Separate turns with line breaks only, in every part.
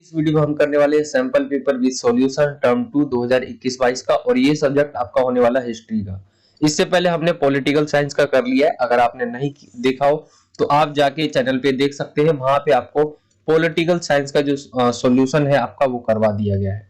इस वीडियो में हम करने वाले हैं sample paper with solution term 2 2021-22 का, और ये सब्जेक्ट आपका होने वाला है हिस्ट्री का। इससे पहले हमने पॉलिटिकल साइंस का कर लिया है। अगर आपने नहीं देखा हो तो आप जाके चैनल पे देख सकते हैं, वहां पे आपको पॉलिटिकल साइंस का जो सॉल्यूशन है आपका वो करवा दिया गया है।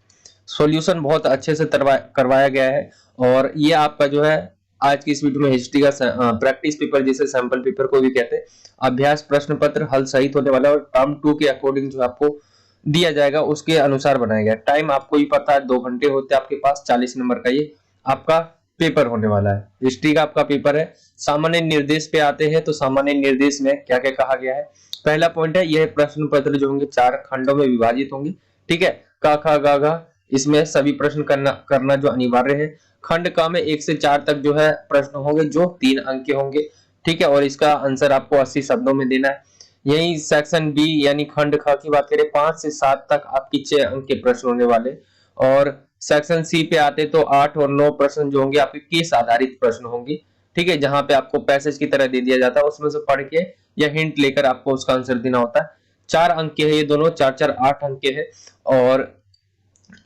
सॉल्यूशन बहुत अच्छे से करवाया गया है। और ये आपका जो है आज की इस वीडियो में हिस्ट्री का प्रैक्टिस पेपर, जिसे सैंपल पेपर को भी कहते हैं, अभ्यास प्रश्न पत्र हल सहित होने वाला है। और टर्म 2 के अकॉर्डिंग जो आपको दिया जाएगा उसके अनुसार बनाया गया। टाइम आपको ही पता है, 2 घंटे होते हैं आपके पास। 40 नंबर का ये आपका पेपर होने वाला है, हिस्ट्री का आपका पेपर है। सामान्य निर्देश पे आते हैं तो सामान्य निर्देश में क्या क्या कहा गया है। पहला पॉइंट है, यह प्रश्न पत्र जो होंगे 4 खंडों में विभाजित होंगे। ठीक है, क ख ग घ, इसमें सभी प्रश्न करना जो अनिवार्य है। खंड क में 1 से 4 तक जो है प्रश्न होंगे जो 3 अंक के होंगे। ठीक है, और इसका आंसर आपको 80 शब्दों में देना है। यही सेक्शन बी यानी खंड ख की बात करें, 5 से 7 तक आपकी 6 अंक के प्रश्न होने वाले। और सेक्शन सी पे आते तो 8 और 9 प्रश्न जो होंगे आपके केस आधारित प्रश्न होंगे। ठीक है, जहां पे आपको पैसेज की तरह दे दिया जाता है, उसमें से पढ़ के या हिंट लेकर आपको उसका आंसर देना होता है। 4 अंक के है ये दोनों, 4 8 अंक के है। और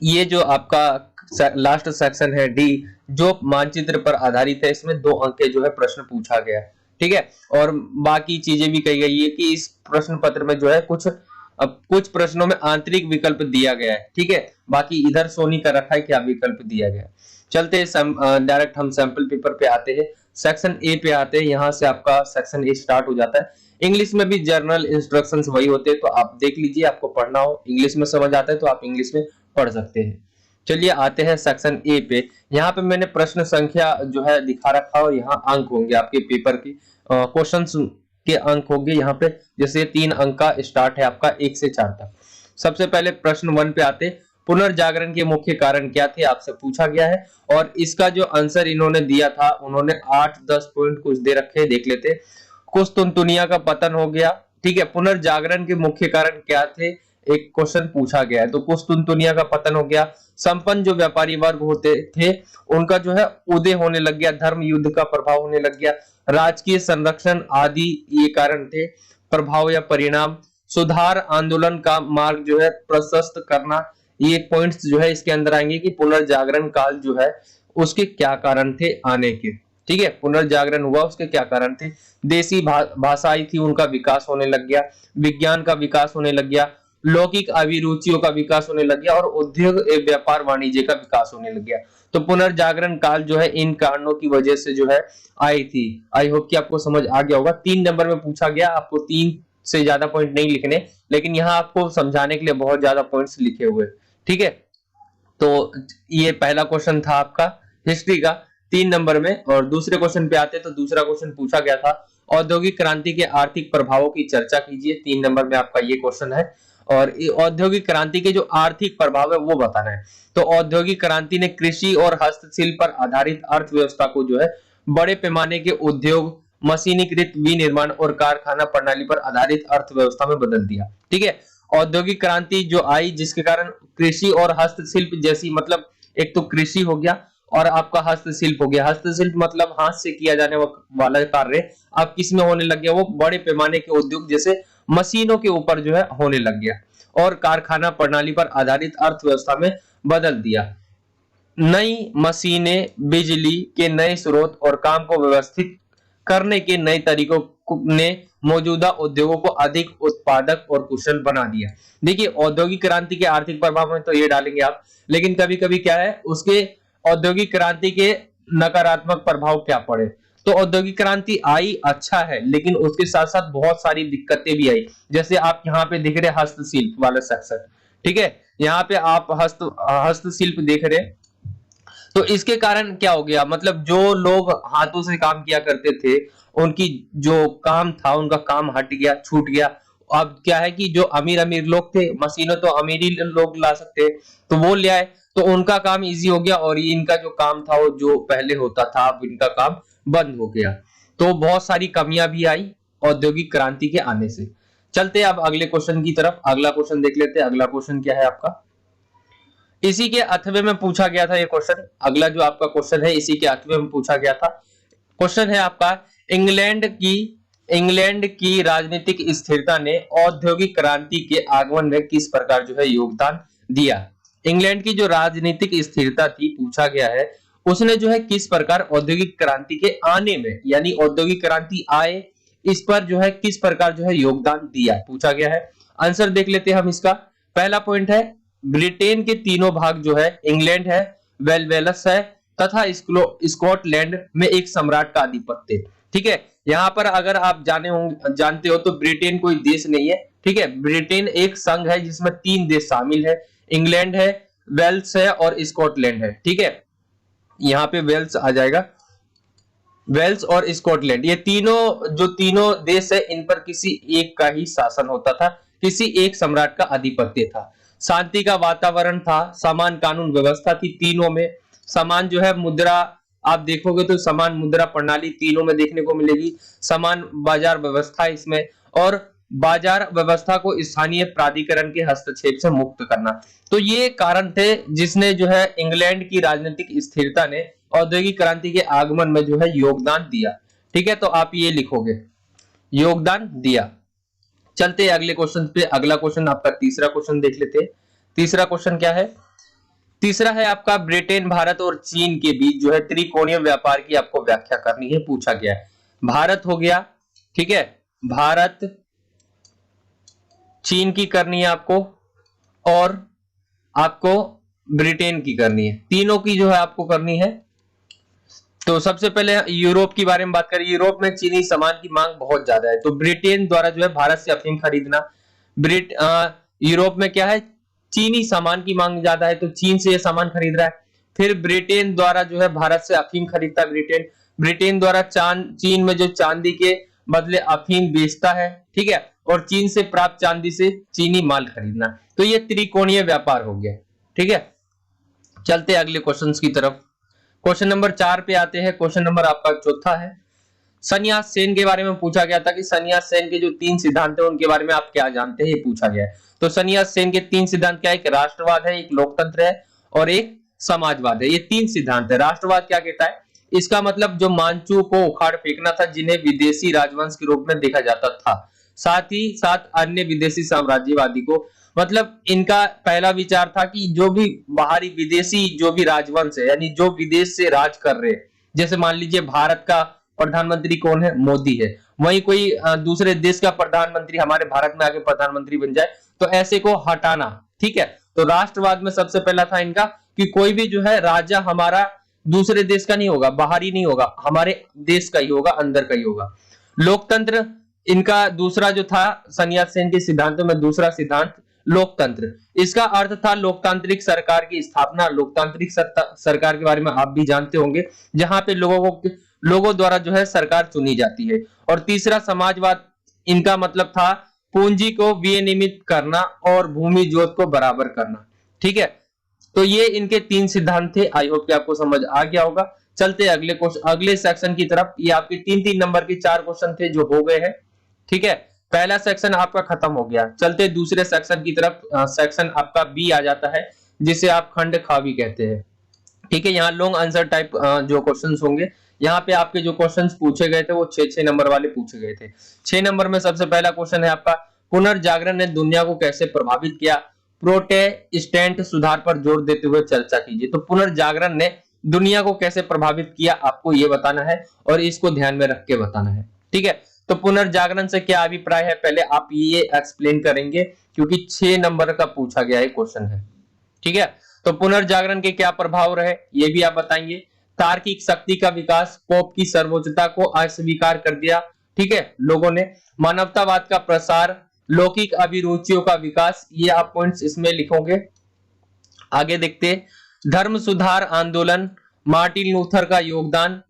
ये जो आपका लास्ट सेक्शन है डी, जो मानचित्र पर आधारित है, इसमें 2 अंक के जो है प्रश्न पूछा गया है। ठीक है, और बाकी चीजें भी कही गई है कि इस प्रश्न पत्र में जो है कुछ प्रश्नों में आंतरिक विकल्प दिया गया है। ठीक है, बाकी इधर सोनी का रखा है क्या विकल्प दिया गया है। चलते हैं डायरेक्ट हम सैंपल पेपर पे आते हैं। सेक्शन ए पे आते हैं, यहां से आपका सेक्शन ए स्टार्ट हो जाता है। इंग्लिश में भी जर्नल इंस्ट्रक्शंस वही होते हैं, तो आप देख लीजिए, आपको पढ़ना हो, इंग्लिश में समझ आता है तो आप इंग्लिश में पढ़ सकते हैं। चलिए आते हैं सेक्शन ए पे। यहाँ पे मैंने प्रश्न संख्या जो है दिखा रखा, और यहाँ अंक होंगे आपके पेपर की, क्वेश्चंस के अंक होंगे यहाँ पे। जैसे 3 अंक का स्टार्ट है आपका 1 से 4 तक। सबसे पहले प्रश्न 1 पे आते, पुनर्जागरण के मुख्य कारण क्या थे, आपसे पूछा गया है। और इसका जो आंसर इन्होंने दिया था, उन्होंने 8-10 पॉइंट कुछ दे रखे, देख लेते। कुस्तुनतुनिया का पतन हो गया। ठीक है, पुनर्जागरण के मुख्य कारण क्या थे, एक क्वेश्चन पूछा गया है, तो कुस्तुनतुनिया का पतन हो गया। संपन्न जो व्यापारी वर्ग होते थे उनका जो है उदय होने लग गया, धर्म युद्ध का प्रभाव होने लग गया, राजकीय संरक्षण आदि ये कारण थे। प्रभाव या परिणाम, सुधार आंदोलन का मार्ग जो है प्रशस्त करना, ये पॉइंट्स जो है इसके अंदर आएंगे कि पुनर्जागरण काल जो है उसके क्या कारण थे आने के। ठीक है, पुनर्जागरण हुआ, उसके क्या कारण थे। देसी भाषाएं थी, उनका विकास होने लग गया, विज्ञान का विकास होने लग गया, लौकिक अभिरुचियों का विकास होने लग गया, और उद्योग व्यापार वाणिज्य का विकास होने लग गया। तो पुनर्जागरण काल जो है इन कारणों की वजह से जो है आई थी। आई होप कि आपको समझ आ गया होगा। 3 नंबर में पूछा गया, आपको 3 से ज्यादा पॉइंट नहीं लिखने, लेकिन यहाँ आपको समझाने के लिए बहुत ज्यादा पॉइंट्स लिखे हुए। ठीक है, तो ये पहला क्वेश्चन था आपका हिस्ट्री का 3 नंबर में। और दूसरे क्वेश्चन पे आते तो दूसरा क्वेश्चन पूछा गया था, औद्योगिक क्रांति के आर्थिक प्रभावों की चर्चा कीजिए। 3 नंबर में आपका ये क्वेश्चन है। और औद्योगिक क्रांति के जो आर्थिक प्रभाव है वो बताना है। तो औद्योगिक क्रांति ने कृषि और हस्तशिल्प पर आधारित अर्थव्यवस्था को जो है बड़े पैमाने के उद्योग, मशीनीकृत विनिर्माण और कारखाना प्रणाली पर आधारित अर्थव्यवस्था में बदल दिया। ठीक है, औद्योगिक क्रांति जो आई जिसके कारण कृषि और हस्तशिल्प जैसी, मतलब एक तो कृषि हो गया और आपका हस्तशिल्प हो गया। हस्तशिल्प मतलब हाथ से किया जाने वाला कार्य अब किस में होने लग गया, वो बड़े पैमाने के उद्योग जैसे मशीनों के ऊपर जो है होने लग गया, और कारखाना प्रणाली पर आधारित अर्थव्यवस्था में बदल दिया। नई मशीनें, बिजली के नए स्रोत और काम को व्यवस्थित करने के नए तरीकों ने मौजूदा उद्योगों को अधिक उत्पादक और कुशल बना दिया। देखिए, औद्योगिक क्रांति के आर्थिक प्रभाव में तो ये डालेंगे आप, लेकिन कभी कभी क्या है उसके औद्योगिक क्रांति के नकारात्मक प्रभाव क्या पड़े। तो औद्योगिक क्रांति आई, अच्छा है, लेकिन उसके साथ साथ बहुत सारी दिक्कतें भी आई। जैसे आप यहाँ पे देख रहे हस्तशिल्प वाला सेक्शन। ठीक है, यहाँ पे आप हस्तशिल्प देख रहे, तो इसके कारण क्या हो गया, मतलब जो लोग हाथों से काम किया करते थे उनकी जो काम था उनका काम हट गया, छूट गया। अब क्या है कि जो अमीर अमीर लोग थे, मशीनों तो अमीर ही लोग ला सकते, तो वो ले आए, तो उनका काम इजी हो गया, और इनका जो काम था वो जो पहले होता था अब इनका काम बंद हो गया। तो बहुत सारी कमियां भी आई औद्योगिक क्रांति के आने से। चलते अब अगले क्वेश्चन की तरफ, अगला क्वेश्चन देख लेते हैं। अगला क्वेश्चन क्या है आपका, इसी के 8वें में पूछा गया था ये क्वेश्चन। अगला जो आपका क्वेश्चन है इसी के 8वें में पूछा गया था। क्वेश्चन है आपका, इंग्लैंड की इंग्लैंड की राजनीतिक स्थिरता ने औद्योगिक क्रांति के आगमन में किस प्रकार जो है योगदान दिया। इंग्लैंड की जो राजनीतिक स्थिरता थी, पूछा गया है, उसने जो है किस प्रकार औद्योगिक क्रांति के आने में, यानी औद्योगिक क्रांति आए, इस पर जो है किस प्रकार जो है योगदान दिया, पूछा गया है। आंसर देख लेते हैं हम इसका। पहला पॉइंट है ब्रिटेन के तीनों भाग जो है, इंग्लैंड है, वेल्स है तथा स्कॉटलैंड में एक सम्राट का आधिपत्य। ठीक है, यहाँ पर अगर आप जानते हो तो ब्रिटेन कोई देश नहीं है। ठीक है, ब्रिटेन एक संघ है जिसमें 3 देश शामिल है, इंग्लैंड है, वेल्स है और स्कॉटलैंड है। ठीक है, यहाँ पे वेल्स आ जाएगा, वेल्स और स्कॉटलैंड, ये तीनों देश है, इन पर किसी एक का ही शासन होता था, किसी एक सम्राट का आधिपत्य था। शांति का वातावरण था, समान कानून व्यवस्था थी तीनों में, समान जो है मुद्रा, आप देखोगे तो समान मुद्रा प्रणाली तीनों में देखने को मिलेगी, समान बाजार व्यवस्था इसमें, और बाजार व्यवस्था को स्थानीय प्राधिकरण के हस्तक्षेप से मुक्त करना। तो ये कारण थे जिसने जो है इंग्लैंड की राजनीतिक स्थिरता ने औद्योगिक क्रांति के आगमन में जो है योगदान दिया। ठीक है, तो आप ये लिखोगे, योगदान दिया। चलते हैं अगले क्वेश्चन पे। अगला क्वेश्चन आपका तीसरा क्वेश्चन देख लेते हैं। तीसरा क्वेश्चन क्या है? तीसरा है आपका ब्रिटेन, भारत और चीन के बीच जो है त्रिकोणीय व्यापार की आपको व्याख्या करनी है, पूछा गया है। भारत हो गया, ठीक है, भारत, चीन की करनी है आपको, और आपको ब्रिटेन की करनी है, तीनों की जो है आपको करनी है। तो सबसे पहले यूरोप की बारे में बात करें। यूरोप में चीनी सामान की मांग बहुत ज्यादा है, तो ब्रिटेन द्वारा जो है भारत से अफीम खरीदना। यूरोप में क्या है, चीनी सामान की मांग ज्यादा है, तो चीन से ये सामान खरीद रहा है। फिर ब्रिटेन द्वारा जो है भारत से अफीम खरीदता है। ब्रिटेन द्वारा चीन में जो चांदी के बदले अफीम बेचता है, ठीक है, और चीन से प्राप्त चांदी से चीनी माल खरीदना। तो ये त्रिकोणीय व्यापार हो गया। ठीक है, चलते अगले क्वेश्चंस की तरफ। क्वेश्चन नंबर 4 पे आते हैं। क्वेश्चन नंबर आपका चौथा है, सन्यास सेन के बारे में पूछा गया था कि सन्यास सेन के जो 3 सिद्धांत है उनके बारे में आप क्या जानते हैं, ये पूछा गया है। तो सन्यास सेन के 3 सिद्धांत क्या है? एक राष्ट्रवाद है, एक लोकतंत्र है और एक समाजवाद है। ये 3 सिद्धांत है। राष्ट्रवाद क्या कहता है? इसका मतलब जो मांचू को उखाड़ फेंकना था, जिन्हें विदेशी राजवंश के रूप में देखा जाता था, साथ ही साथ अन्य विदेशी साम्राज्यवादी को, मतलब इनका पहला विचार था कि जो भी बाहरी विदेशी जो भी राजवंश है, यानी जो विदेश से राज कर रहे हैं, जैसे मान लीजिए भारत का प्रधानमंत्री कौन है? मोदी है, वहीं कोई दूसरे देश का प्रधानमंत्री हमारे भारत में आके प्रधानमंत्री बन जाए, तो ऐसे को हटाना। ठीक है, तो राष्ट्रवाद में सबसे पहला था इनका कि कोई भी जो है राजा हमारा दूसरे देश का नहीं होगा, बाहरी नहीं होगा, हमारे देश का ही होगा, अंदर का ही होगा। लोकतंत्र इनका दूसरा जो था, सन्यास सेन के सिद्धांतों में दूसरा सिद्धांत लोकतंत्र। इसका अर्थ था लोकतांत्रिक सरकार की स्थापना। लोकतांत्रिक सरकार के बारे में आप भी जानते होंगे, जहां पे लोगों द्वारा जो है सरकार चुनी जाती है। और तीसरा समाजवाद, इनका मतलब था पूंजी को विनियमित करना और भूमि जोत को बराबर करना। ठीक है, तो ये इनके 3 सिद्धांत थे। आई होप कि आपको समझ आ गया होगा। चलते अगले सेक्शन की तरफ। ये आपके 3-3 नंबर के 4 क्वेश्चन थे जो हो गए हैं। ठीक है, पहला सेक्शन आपका खत्म हो गया। चलते दूसरे सेक्शन की तरफ। सेक्शन आपका बी आ जाता है, जिसे आप खंड खा भी कहते हैं। ठीक है, यहाँ लॉन्ग आंसर टाइप जो क्वेश्चंस होंगे, यहाँ पे आपके जो क्वेश्चंस पूछे गए थे वो 6-6 नंबर वाले पूछे गए थे। 6 नंबर में सबसे पहला क्वेश्चन है आपका, पुनर्जागरण ने दुनिया को कैसे प्रभावित किया? प्रोटेस्टेंट सुधार पर जोर देते हुए चर्चा कीजिए। तो पुनर्जागरण ने दुनिया को कैसे प्रभावित किया, आपको ये बताना है और इसको ध्यान में रख के बताना है। ठीक है, तो पुनर्जागरण से क्या अभिप्राय है, पहले आप ये एक्सप्लेन करेंगे, क्योंकि 6 नंबर का पूछा गया है क्वेश्चन है। ठीक है, तो पुनर्जागरण के क्या प्रभाव रहे, ये भी आप बताएंगे। तार्किक शक्ति का विकास, पोप की सर्वोच्चता को अस्वीकार कर दिया, ठीक है, लोगों ने। मानवतावाद का प्रसार, लौकिक अभिरुचियों का विकास, ये आप पॉइंट्स इसमें लिखोगे। आगे देखते, धर्म सुधार आंदोलन, मार्टिन लूथर का योगदान,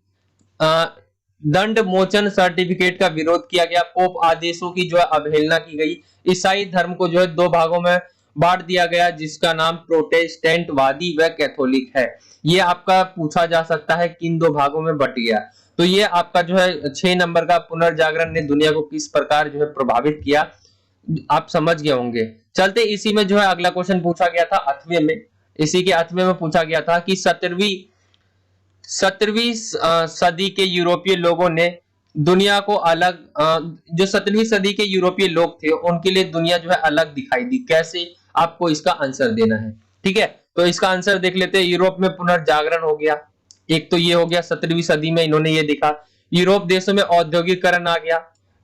दंड मोचन सर्टिफिकेट का विरोध किया गया, पोप आदेशों की जो है अवहेलना की गई, ईसाई धर्म को जो है 2 भागों में बांट दिया गया, जिसका नाम प्रोटेस्टेंटवादी व कैथोलिक है। ये आपका पूछा जा सकता है किन 2 भागों में बट गया। तो ये आपका जो है 6 नंबर का, पुनर्जागरण ने दुनिया को किस प्रकार जो है प्रभावित किया, आप समझ गए होंगे। चलते इसी में जो है अगला क्वेश्चन पूछा गया था 8वें में। इसी के 8वें में पूछा गया था कि 17वीं सदी के यूरोपीय लोगों ने दुनिया को अलग जो 17वीं सदी के यूरोपीय लोग थे उनके लिए दुनिया जो है अलग दिखाई दी। कैसे, आपको इसका आंसर देना है। ठीक है, तो इसका आंसर देख लेते हैं। यूरोप में पुनर्जागरण हो गया, एक तो ये हो गया 17वीं सदी में इन्होंने ये देखा। यूरोप देशों में औद्योगिकरण आ गया।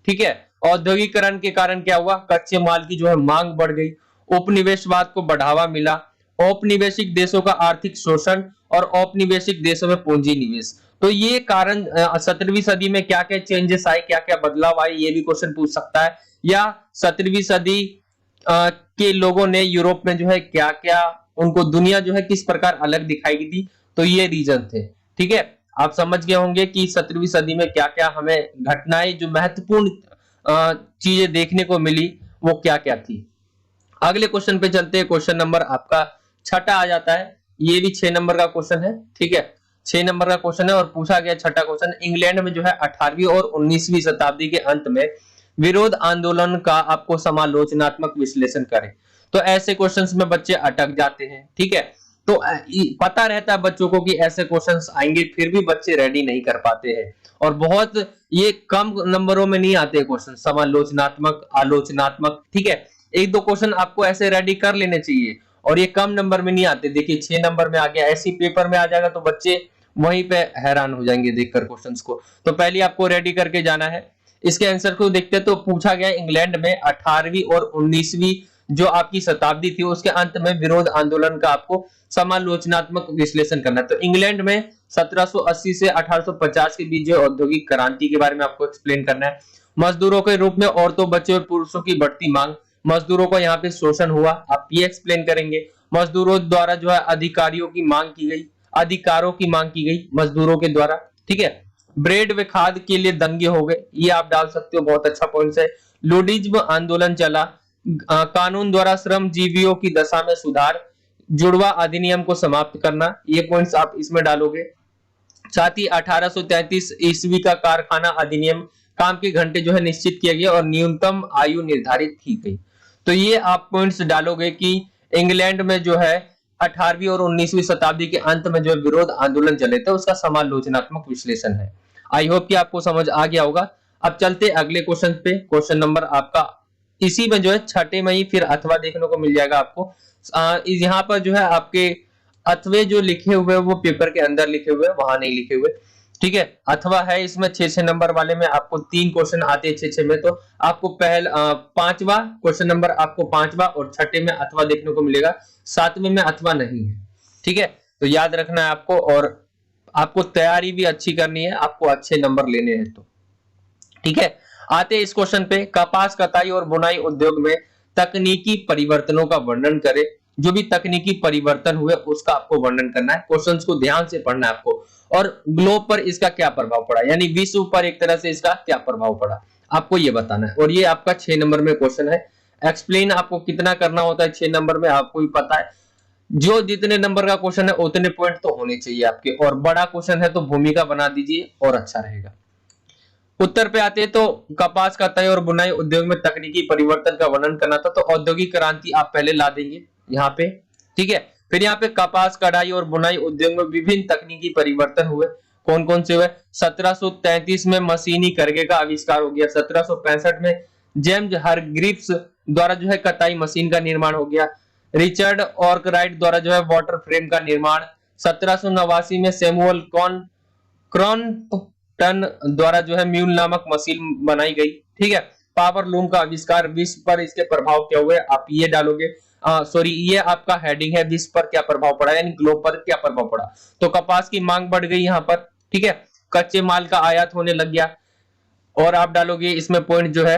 ठीक है, औद्योगिकरण के कारण क्या हुआ, कच्चे माल की जो है मांग बढ़ गई, उपनिवेशवाद को बढ़ावा मिला, औपनिवेशिक देशों का आर्थिक शोषण और औपनिवेशिक देशों में पूंजी निवेश। तो ये कारण 17वीं सदी में क्या क्या चेंजेस आए, क्या क्या बदलाव आए, ये भी क्वेश्चन पूछ सकता है। या 17वीं सदी के लोगों ने यूरोप में जो है क्या क्या, उनको दुनिया जो है किस प्रकार अलग दिखाई दी, तो ये रीजन थे। ठीक है, आप समझ गए होंगे कि 17वीं सदी में क्या क्या हमें घटनाएं जो महत्वपूर्ण चीजें देखने को मिली वो क्या क्या थी। अगले क्वेश्चन पे चलते हैं। क्वेश्चन नंबर आपका 6 आ जाता है, ये भी 6 नंबर का क्वेश्चन है। ठीक है, 6 नंबर का क्वेश्चन है और पूछा गया 6 क्वेश्चन। इंग्लैंड में जो है 18वीं और 19वीं शताब्दी के अंत में विरोध आंदोलन का आपको समालोचनात्मक विश्लेषण करें। तो ऐसे क्वेश्चंस में बच्चे अटक जाते हैं। ठीक है, तो पता रहता है बच्चों को कि ऐसे क्वेश्चंस आएंगे, फिर भी बच्चे रेडी नहीं कर पाते हैं और बहुत ये कम नंबरों में नहीं आते क्वेश्चन, समालोचनात्मक, आलोचनात्मक। ठीक है, एक दो क्वेश्चन आपको ऐसे रेडी कर लेने चाहिए और ये कम नंबर में नहीं आते। देखिए 6 नंबर में आ गया, ऐसी पेपर में आ जाएगा तो बच्चे वहीं पे हैरान हो जाएंगे देखकर क्वेश्चंस को। तो पहले आपको रेडी करके जाना है। इसके आंसर को देखते हैं। तो पूछा गया इंग्लैंड में 18वीं और 19वीं जो आपकी शताब्दी थी उसके अंत में विरोध आंदोलन का आपको समालोचनात्मक विश्लेषण करना है। तो इंग्लैंड में 1780 से 1850 के बीच जो औद्योगिक क्रांति के बारे में आपको एक्सप्लेन करना है। मजदूरों के रूप में औरतों, बच्चों और पुरुषों की बढ़ती मांग, मजदूरों को यहाँ पे शोषण हुआ, आप ये एक्सप्लेन करेंगे। मजदूरों द्वारा जो है अधिकारियों की मांग की गई, अधिकारों की मांग की गई मजदूरों के द्वारा। ठीक है, ब्रेड व खाद के लिए दंगे हो गए, ये आप डाल सकते हो, बहुत अच्छा पॉइंट है। लुडिज्म आंदोलन चला, कानून द्वारा श्रम जीवियों की दशा में सुधार, जुड़वा अधिनियम को समाप्त करना, ये पॉइंट्स आप इसमें डालोगे। साथ ही 1833 ईस्वी का कारखाना अधिनियम, काम के घंटे जो है निश्चित किया गया और न्यूनतम आयु निर्धारित की गई। तो ये आप पॉइंट्स डालोगे कि इंग्लैंड में जो है 18वीं और 19वीं शताब्दी के अंत में जो विरोध आंदोलन चले थे उसका समालोचनात्मक विश्लेषण है। आई होप कि आपको समझ आ गया होगा। अब चलते अगले क्वेश्चन पे। क्वेश्चन नंबर आपका इसी में जो है 6 में ही फिर अथवा देखने को मिल जाएगा आपको। यहाँ पर जो है आपके अथवे जो लिखे हुए वो पेपर के अंदर लिखे हुए, वहां नहीं लिखे हुए। ठीक है, अथवा है इसमें 6 नंबर वाले में आपको 3 क्वेश्चन आते हैं 6 में। तो आपको पहला 5वां क्वेश्चन नंबर आपको 5वां और 6 में अथवा देखने को मिलेगा, 7वें में अथवा नहीं है। ठीक है, तो याद रखना है आपको और आपको तैयारी भी अच्छी करनी है, आपको अच्छे नंबर लेने हैं। तो ठीक है, आते हैं इस क्वेश्चन पे। कपास कताई और बुनाई उद्योग में तकनीकी परिवर्तनों का वर्णन करें। जो भी तकनीकी परिवर्तन हुए उसका आपको वर्णन करना है। क्वेश्चंस को ध्यान से पढ़ना है आपको। और ग्लोब पर इसका क्या प्रभाव पड़ा, यानी विश्व पर एक तरह से इसका क्या प्रभाव पड़ा, आपको ये बताना है। और ये आपका 6 नंबर में क्वेश्चन है। एक्सप्लेन आपको कितना करना होता है 6 नंबर में, आपको भी पता है। जो जितने नंबर का क्वेश्चन है उतने पॉइंट तो होने चाहिए आपके, और बड़ा क्वेश्चन है तो भूमिका बना दीजिए और अच्छा रहेगा। उत्तर पे आते हैं। तो कपास कताई और बुनाई उद्योग में तकनीकी परिवर्तन का वर्णन करना था, तो औद्योगिक क्रांति आप पहले ला देंगे यहाँ पे। ठीक है, फिर यहाँ पे कपास कढ़ाई और बुनाई उद्योग में विभिन्न तकनीकी परिवर्तन हुए। कौन कौन से हुए? 1733 में मशीनी करघे का आविष्कार हो गया। 1765 में जेम्स हरग्रीव्स द्वारा जो है कताई मशीन का निर्माण हो गया। रिचर्ड ऑर्कराइट द्वारा जो है वाटर फ्रेम का निर्माण। 1789 में सैमुअल क्रॉम्पटन द्वारा जो है म्यूल नामक मशीन बनाई गई। ठीक है, पावर लूम का आविष्कार। विश्व पर इसके प्रभाव क्या हुए, आप ये डालोगे। सॉरी, ये आपका हेडिंग है, विश्व पर क्या प्रभाव पड़ा, यानी ग्लोब पर क्या प्रभाव पड़ा। तो कपास की मांग बढ़ गई यहाँ पर। ठीक है, कच्चे माल का आयात होने लग गया। और आप डालोगे इसमें पॉइंट जो है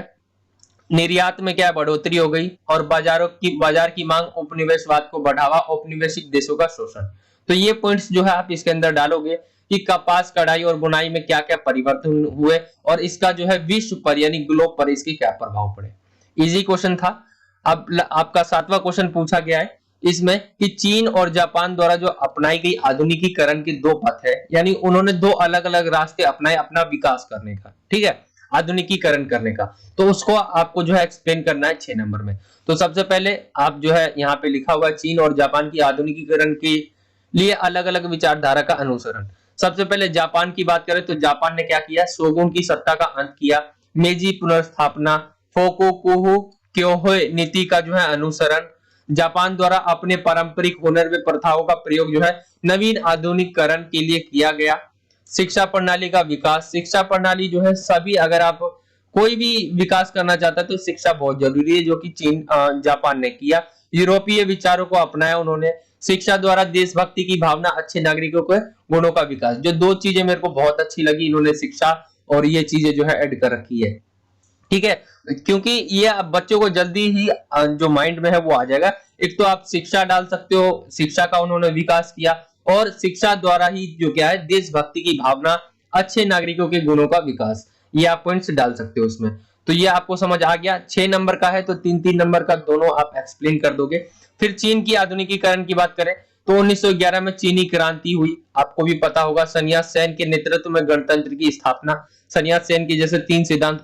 निर्यात में क्या बढ़ोतरी हो गई, और बाजार की मांग, उपनिवेशवाद को बढ़ावा, औपनिवेशिक देशों का शोषण। तो ये पॉइंट्स जो है आप इसके अंदर डालोगे कि कपास कढ़ाई और बुनाई में क्या क्या परिवर्तन हुए और इसका जो है विश्व पर यानी ग्लोब पर इसके क्या प्रभाव पड़े। इजी क्वेश्चन था। अब आपका 7वां क्वेश्चन पूछा गया है इसमें कि चीन और जापान द्वारा जो अपनाई गई आधुनिकीकरण के 2 पथ है, यानी उन्होंने 2 अलग अलग रास्ते अपनाए अपना विकास करने का। ठीक है, आधुनिकीकरण करने का, तो उसको आपको जो है एक्सप्लेन करना है 6 नंबर में। तो सबसे पहले आप जो है यहाँ पे लिखा हुआ है चीन और जापान की आधुनिकीकरण के लिए अलग अलग विचारधारा का अनुसरण। सबसे पहले जापान की बात करें तो जापान ने क्या किया, शोगुन की सत्ता का अंत किया, मेजी पुनर्स्थापना, फोकोकुहु क्योहोए नीति का जो है अनुसरण, जापान द्वारा अपने पारंपरिक हुनर व प्रथाओं का प्रयोग जो है नवीन आधुनिकीकरण के लिए किया गया, शिक्षा प्रणाली का विकास, शिक्षा प्रणाली जो है सभी, अगर आप कोई भी विकास करना चाहता है तो शिक्षा बहुत जरूरी है, जो कि जापान ने किया, यूरोपीय विचारों को अपनाया उन्होंने, शिक्षा द्वारा देशभक्ति की भावना, अच्छे नागरिकों के गुणों का विकास। जो दो चीजें मेरे को बहुत अच्छी लगी, इन्होंने शिक्षा और ये चीजें जो है ऐड कर रखी है, ठीक है, क्योंकि ये बच्चों को जल्दी ही जो माइंड में है वो आ जाएगा। एक तो आप शिक्षा डाल सकते हो, शिक्षा का उन्होंने विकास किया, और शिक्षा द्वारा ही जो क्या है देशभक्ति की भावना, अच्छे नागरिकों के गुणों का विकास, ये आप पॉइंट्स डाल सकते हो इसमें। तो ये आपको समझ आ गया। 6 नंबर का है तो 3-3 नंबर का दोनों आप एक्सप्लेन कर दोगे। फिर चीन की आधुनिकीकरण की बात करें तो 1911 में चीनी क्रांति हुई, आपको भी पता होगा। सन्यास सेन के नेतृत्व में गणतंत्र की स्थापना। सन्यास सेन के जैसे 3 सिद्धांत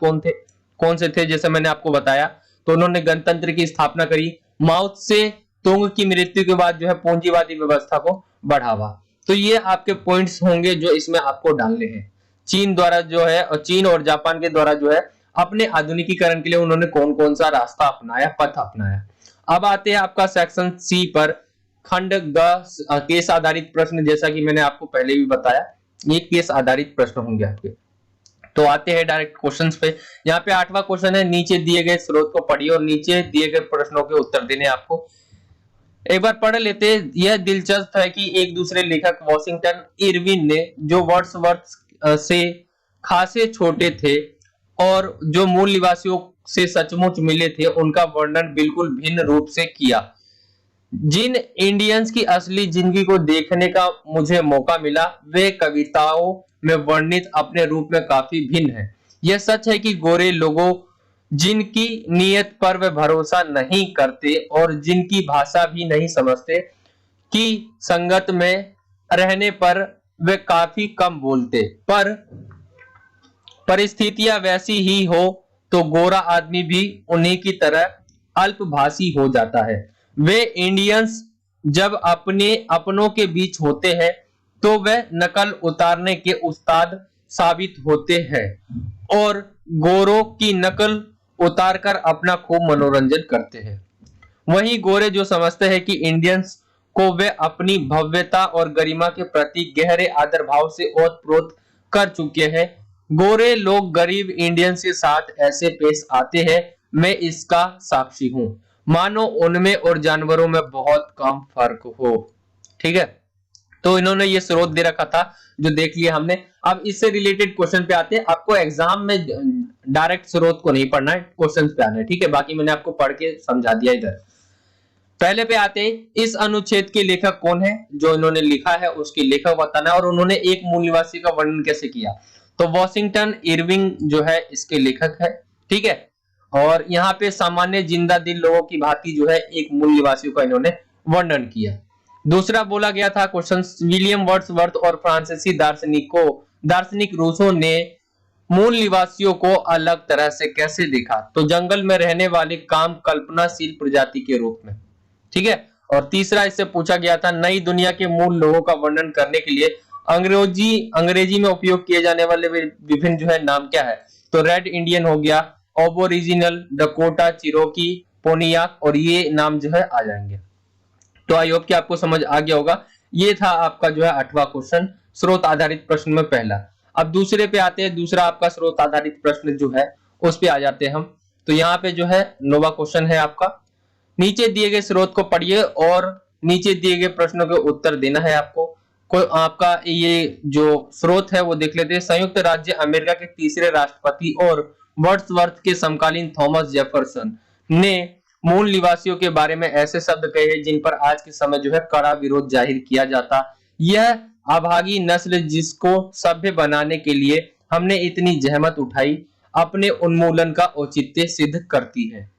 कौन से थे, जैसे मैंने आपको बताया, तो उन्होंने गणतंत्र की स्थापना करी। माओ से तुंग की मृत्यु के बाद जो है पूंजीवादी व्यवस्था को बढ़ावा। तो ये आपके पॉइंट्स होंगे जो इसमें आपको डालने हैं। चीन द्वारा जो है, और चीन और जापान के द्वारा जो है अपने आधुनिकीकरण के लिए उन्होंने कौन कौन सा रास्ता अपनाया, पथ अपनाया। अब आते हैं आपका सेक्शन सी पर, खंड ग केस आधारित प्रश्न। जैसा कि मैंने आपको पहले भी बताया, ये केस आधारित प्रश्न होंगे आपके। तो आते हैं डायरेक्ट क्वेश्चंस पे। यहाँ पे 8वां क्वेश्चन है, नीचे दिए गए स्रोत को पढ़िए और नीचे दिए गए प्रश्नों के उत्तर देने आपको। एक बार पढ़ लेते हैं। यह दिलचस्प है कि एक दूसरे लेखक वॉशिंगटन इरविन ने, जो वर्ड्सवर्थ से खासे छोटे थे और जो मूल निवासियों से सचमुच मिले थे, उनका वर्णन बिल्कुल भिन्न रूप से किया। जिन इंडियंस की असली जिंदगी को देखने का मुझे मौका मिला, वे कविताओं में वर्णित अपने रूप में काफी भिन्न है। यह सच है कि गोरे लोगों जिनकी नीयत पर वे भरोसा नहीं करते और जिनकी भाषा भी नहीं समझते, की संगत में रहने पर वे काफी कम बोलते, पर परिस्थितियां वैसी ही हो तो गोरा आदमी भी उन्हीं की तरह अल्पभाषी हो जाता है। वे इंडियंस जब अपनों के बीच होते हैं तो वे नकल उतारने के उस्ताद साबित होते हैं और गोरों की नकल उतारकर अपना खूब मनोरंजन करते हैं। वहीं गोरे जो समझते हैं कि इंडियंस को वे अपनी भव्यता और गरिमा के प्रति गहरे आदर भाव से ओतप्रोत कर चुके हैं, गोरे लोग गरीब इंडियंस के साथ ऐसे पेश आते हैं, मैं इसका साक्षी हूं, मानो उनमें और जानवरों में बहुत कम फर्क हो। ठीक है, तो इन्होंने ये स्रोत दे रखा था जो देख लिया हमने। अब इससे रिलेटेड क्वेश्चन पे आते हैं। आपको एग्जाम में डायरेक्ट स्रोत को नहीं पढ़ना है, क्वेश्चन पे आना है, ठीक है, बाकी मैंने आपको पढ़ के समझा दिया इधर। पहले पे आते हैं, इस अनुच्छेद के लेखक कौन है, जो इन्होंने लिखा है उसके लेखक बताना है, और उन्होंने एक मूल निवासी का वर्णन कैसे किया। तो वॉशिंगटन इरविंग जो है इसके लेखक है, ठीक है, और यहाँ पे सामान्य जिंदा दिल लोगों की भांति जो है एक मूल निवासियों का इन्होंने वर्णन किया। दूसरा बोला गया था क्वेश्चन, विलियम वर्ड्सवर्थ और फ्रांसीसी दार्शनिक रूसो ने मूल निवासियों को अलग तरह से कैसे देखा। तो जंगल में रहने वाले काम कल्पनाशील प्रजाति के रूप में, ठीक है। और तीसरा इससे पूछा गया था, नई दुनिया के मूल लोगों का वर्णन करने के लिए अंग्रेजी में उपयोग किए जाने वाले विभिन्न जो है नाम क्या है। तो रेड इंडियन हो गया, ओबोरिजिनल, डकोटा, चिरोकी, पोनियाक, और ये नाम जो है आ जाएंगे। तो आई होप कि आपको समझ आ गया होगा। ये था आपका जो है 8वां क्वेश्चन, स्रोत आधारित प्रश्न में पहला। अब दूसरे पे आते हैं। दूसरा आपका स्रोत आधारित प्रश्न जो है उस पे आ जाते हैं हम। तो यहाँ पे जो है 9वां क्वेश्चन है आपका, नीचे दिए गए स्रोत को पढ़िए और नीचे दिए गए प्रश्नों के उत्तर देना है आपको। आपका ये जो स्रोत है वो देख लेते हैं। संयुक्त राज्य अमेरिका के तीसरे राष्ट्रपति और वर्ड्सवर्थ के समकालीन थॉमस जेफरसन ने मूल निवासियों के बारे में ऐसे शब्द कहे हैं जिन पर आज के समय जो है कड़ा विरोध जाहिर किया जाता। यह अभागी नस्ल जिसको सभ्य बनाने के लिए हमने इतनी जहमत उठाई, अपने उन्मूलन का औचित्य सिद्ध करती है।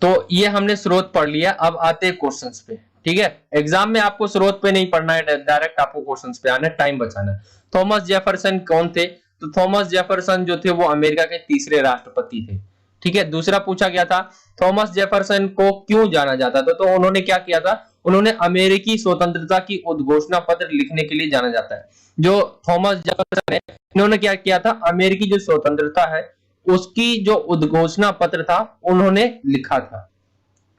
तो ये हमने स्रोत पढ़ लिया। अब आते हैं क्वेश्चंस पे, ठीक है। एग्जाम में आपको स्रोत पे नहीं पढ़ना है, डायरेक्ट आपको क्वेश्चंस पे आना है, टाइम बचाना है। थॉमस जेफरसन कौन थे। तो थॉमस जेफरसन जो थे वो अमेरिका के तीसरे राष्ट्रपति थे, ठीक है। दूसरा पूछा गया था, थॉमस जेफरसन को क्यों जाना जाता था। तो उन्होंने क्या किया था, उन्होंने अमेरिकी स्वतंत्रता की उद्घोषणा पत्र लिखने के लिए जाना जाता है। जो थॉमस जेफरसन है, इन्होंने क्या किया था, अमेरिकी जो स्वतंत्रता है उसकी जो उद्घोषणा पत्र था उन्होंने लिखा था।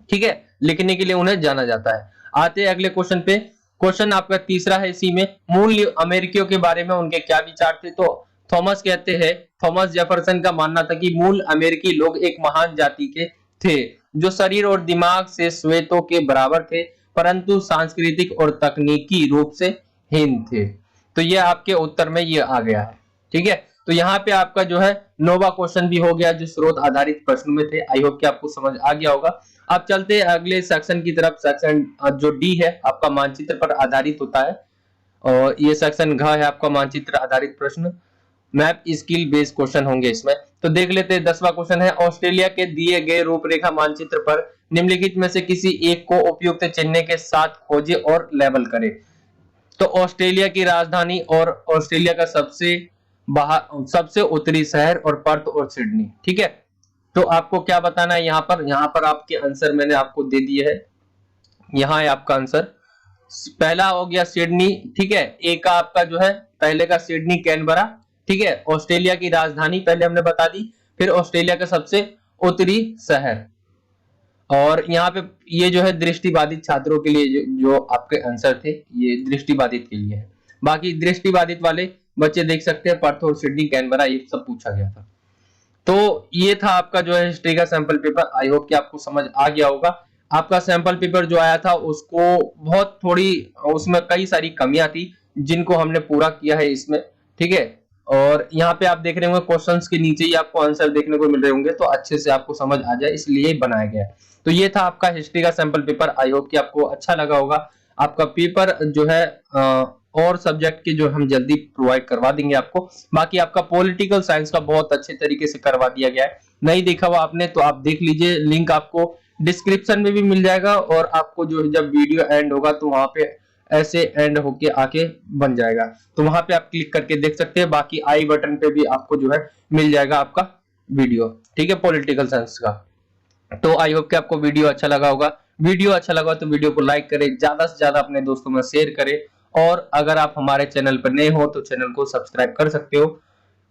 ठीक है, लिखने के लिए उन्हें जाना जाता है। आते हैं अगले क्वेश्चन पे। क्वेश्चन आपका तीसरा है इसी में, मूल अमेरिकियों के बारे में उनके क्या विचार थे। तो थॉमस कहते हैं, थॉमस जेफरसन का मानना था कि मूल अमेरिकी लोग एक महान जाति के थे जो शरीर और दिमाग से श्वेतों के बराबर थे, परंतु सांस्कृतिक और तकनीकी रूप से हीन थे। तो ये आपके उत्तर में ये आ गया है। ठीक है, तो यहाँ पे आपका जो है नोवा क्वेश्चन भी हो गया जो स्रोत आधारित प्रश्न में थे। आई होप कि आपको समझ आ गया होगा। अब चलते हैं अगले सेक्शन की तरफ। सेक्शन जो डी है आपका मानचित्र पर आधारित होता है, और ये सेक्शन घ है आपका मानचित्र आधारित प्रश्न। मैप स्किल बेस्ड क्वेश्चन होंगे इसमें। तो देख लेते हैं 10वां क्वेश्चन है, ऑस्ट्रेलिया के दिए गए रूपरेखा मानचित्र पर निम्नलिखित में से किसी एक को उपयुक्त चिन्ह के साथ खोजे और लेबल करें। तो ऑस्ट्रेलिया की राजधानी और ऑस्ट्रेलिया का सबसे उत्तरी शहर और पर्थ और सिडनी। ठीक है, तो आपको क्या बताना है यहाँ पर आपके आंसर मैंने आपको दे दिए है। यहाँ है आपका आंसर। पहला हो गया सिडनी। ठीक है, ए का आपका जो है पहले का सिडनी कैनबरा। ठीक है, ऑस्ट्रेलिया की राजधानी पहले हमने बता दी, फिर ऑस्ट्रेलिया का सबसे उत्तरी शहर। और यहाँ पे ये जो है दृष्टिबाधित छात्रों के लिए जो आपके आंसर थे ये दृष्टिबाधित के लिए है। बाकी दृष्टिबाधित वाले बच्चे देख सकते हैं पर्थ और सिडनी कैनबरा ये सब पूछा गया था। तो ये था आपका जो है हिस्ट्री का सैंपल पेपर। आई होप कि आपको समझ आ गया होगा। आपका सैंपल पेपर जो आया था उसको बहुत थोड़ी उसमें कई सारी कमियां थी जिनको हमने पूरा किया है इसमें। ठीक है, और यहाँ पे आप देख रहे होंगे क्वेश्चंस के नीचे ही आपको आंसर देखने को मिल रहे होंगे, तो अच्छे से आपको समझ आ जाए इसलिए बनाया गया है। तो ये था आपका हिस्ट्री का सैंपल पेपर। आई होप कि आपको अच्छा लगा होगा। आपका पेपर जो है और सब्जेक्ट के जो हम जल्दी प्रोवाइड करवा देंगे आपको। बाकी आपका पॉलिटिकल साइंस का बहुत अच्छे तरीके से करवा दिया गया है। नहीं देखा हुआ आपने तो आप देख लीजिए, लिंक आपको डिस्क्रिप्शन में भी मिल जाएगा, और आपको जो जब वीडियो एंड होगा तो वहां पे ऐसे एंड होके आके बन जाएगा, तो वहां पे आप क्लिक करके देख सकते हैं। बाकी आई बटन पे भी आपको जो है मिल जाएगा आपका वीडियो। ठीक है, पॉलिटिकल साइंस का। तो आई होप कि आपको वीडियो अच्छा लगा होगा। वीडियो अच्छा लगा तो वीडियो को लाइक करें, ज्यादा से ज्यादा अपने दोस्तों में शेयर करें, और अगर आप हमारे चैनल पर नए हो तो चैनल को सब्सक्राइब कर सकते हो।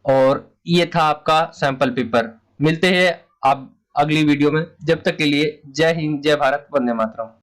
और ये था आपका सैंपल पेपर। मिलते हैं आप अगली वीडियो में। जब तक के लिए जय हिंद, जय भारत, वंदे मातरम।